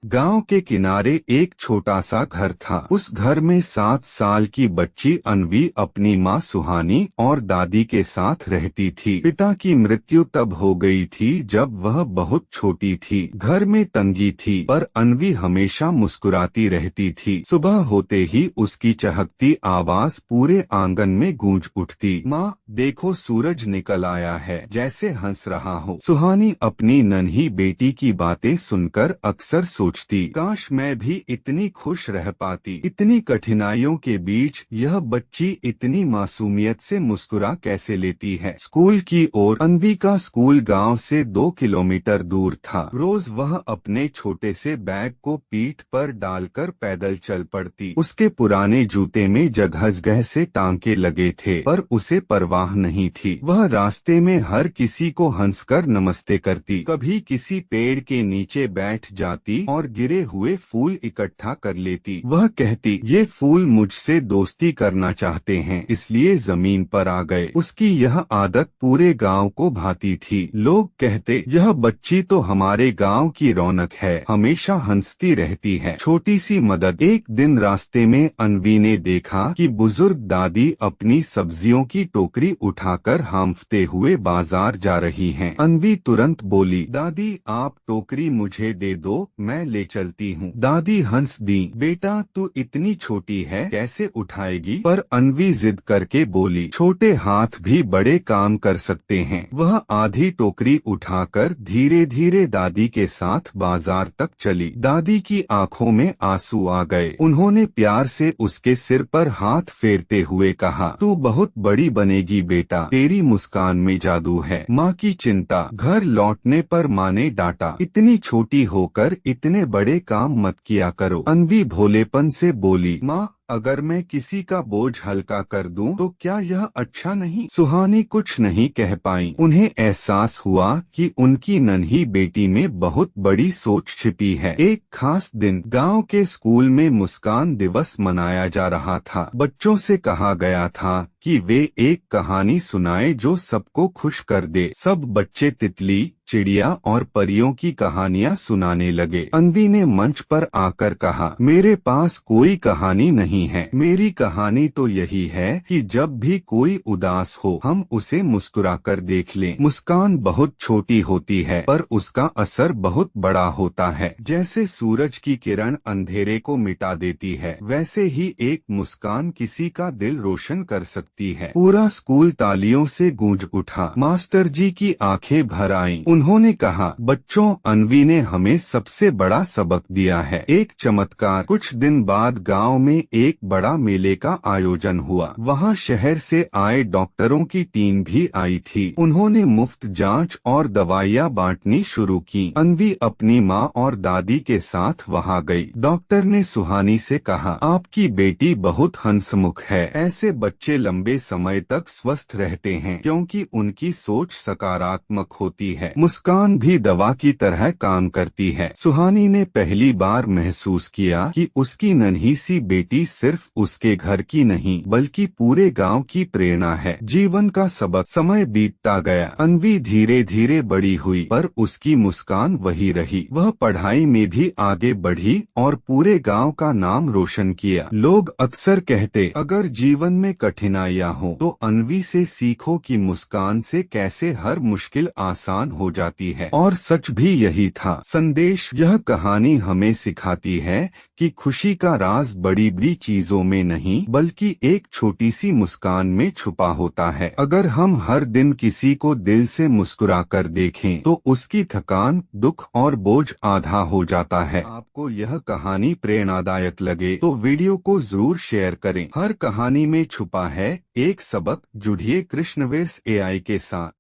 गांव के किनारे एक छोटा सा घर था। उस घर में 7 साल की बच्ची अनवी अपनी माँ सुहानी और दादी के साथ रहती थी। पिता की मृत्यु तब हो गई थी जब वह बहुत छोटी थी। घर में तंगी थी, पर अनवी हमेशा मुस्कुराती रहती थी। सुबह होते ही उसकी चहकती आवाज पूरे आंगन में गूंज उठती। माँ देखो, सूरज निकल आया है, जैसे हंस रहा हो। सुहानी अपनी नन्ही बेटी की बातें सुनकर अक्सर सोचती, काश मैं भी इतनी खुश रह पाती। इतनी कठिनाइयों के बीच यह बच्ची इतनी मासूमियत से मुस्कुरा कैसे लेती है। स्कूल की ओर। अनवी का स्कूल गांव से 2 किलोमीटर दूर था। रोज वह अपने छोटे से बैग को पीठ पर डालकर पैदल चल पड़ती। उसके पुराने जूते में जगह से टांके लगे थे, पर उसे परवाह नहीं थी। वह रास्ते में हर किसी को हंसकर नमस्ते करती। कभी किसी पेड़ के नीचे बैठ जाती और गिरे हुए फूल इकट्ठा कर लेती। वह कहती, ये फूल मुझसे दोस्ती करना चाहते हैं, इसलिए जमीन पर आ गए। उसकी यह आदत पूरे गांव को भाती थी। लोग कहते, यह बच्ची तो हमारे गांव की रौनक है, हमेशा हंसती रहती है। छोटी सी मदद। एक दिन रास्ते में अनवी ने देखा कि बुजुर्ग दादी अपनी सब्जियों की टोकरी उठाकर हांफते हुए बाजार जा रही हैं। अनवी तुरंत बोली, दादी आप टोकरी मुझे दे दो, मैं ले चलती हूँ। दादी हंस दी, बेटा तू इतनी छोटी है, कैसे उठाएगी। पर अनवी जिद करके बोली, छोटे हाथ भी बड़े काम कर सकते हैं। वह आधी टोकरी उठाकर धीरे धीरे दादी के साथ बाजार तक चली। दादी की आंखों में आंसू आ गए। उन्होंने प्यार से उसके सिर पर हाथ फेरते हुए कहा, तू बहुत बड़ी बनेगी बेटा, तेरी मुस्कान में जादू है। माँ की चिंता। घर लौटने पर माँ ने डांटा, इतनी छोटी होकर इतने बड़े काम मत किया करो। अनवी भोलेपन से बोली, माँ अगर मैं किसी का बोझ हल्का कर दूं तो क्या यह अच्छा नहीं। सुहानी कुछ नहीं कह पाई। उन्हें एहसास हुआ कि उनकी नन्ही बेटी में बहुत बड़ी सोच छिपी है। एक खास दिन गांव के स्कूल में मुस्कान दिवस मनाया जा रहा था। बच्चों से कहा गया था कि वे एक कहानी सुनाए जो सबको खुश कर दे। सब बच्चे तितली, चिड़िया और परियों की कहानियां सुनाने लगे। अनवी ने मंच पर आकर कहा, मेरे पास कोई कहानी नहीं है। मेरी कहानी तो यही है कि जब भी कोई उदास हो हम उसे मुस्कुराकर देख लें। मुस्कान बहुत छोटी होती है, पर उसका असर बहुत बड़ा होता है। जैसे सूरज की किरण अंधेरे को मिटा देती है, वैसे ही एक मुस्कान किसी का दिल रोशन कर सकती है। पूरा स्कूल तालियों से गूंज उठा। मास्टर जी की आंखें भर आईं। उन्होंने कहा, बच्चों अनवी ने हमें सबसे बड़ा सबक दिया है। एक चमत्कार। कुछ दिन बाद गांव में एक बड़ा मेले का आयोजन हुआ। वहां शहर से आए डॉक्टरों की टीम भी आई थी। उन्होंने मुफ्त जांच और दवाइयां बांटनी शुरू की। अनवी अपनी माँ और दादी के साथ वहां गई। डॉक्टर ने सुहानी से कहा, आपकी बेटी बहुत हंसमुख है। ऐसे बच्चे लंबे समय तक स्वस्थ रहते हैं क्योंकि उनकी सोच सकारात्मक होती है। मुस्कान भी दवा की तरह काम करती है। सुहानी ने पहली बार महसूस किया कि उसकी नन्ही सी बेटी सिर्फ उसके घर की नहीं बल्कि पूरे गांव की प्रेरणा है। जीवन का सबक। समय बीतता गया। अनवी धीरे धीरे बड़ी हुई, पर उसकी मुस्कान वही रही। वह पढ़ाई में भी आगे बढ़ी और पूरे गांव का नाम रोशन किया। लोग अक्सर कहते, अगर जीवन में कठिनाइयां हो तो अनवी से सीखो कि मुस्कान से कैसे हर मुश्किल आसान हो जाती है। और सच भी यही था। संदेश। यह कहानी हमें सिखाती है कि खुशी का राज बड़ी बड़ी चीजों में नहीं बल्कि एक छोटी सी मुस्कान में छुपा होता है। अगर हम हर दिन किसी को दिल से मुस्कुराकर देखें तो उसकी थकान, दुख और बोझ आधा हो जाता है। आपको यह कहानी प्रेरणादायक लगे तो वीडियो को जरूर शेयर करें। हर कहानी में छुपा है एक सबक। जुड़िए कृष्णवेर्स AI के साथ।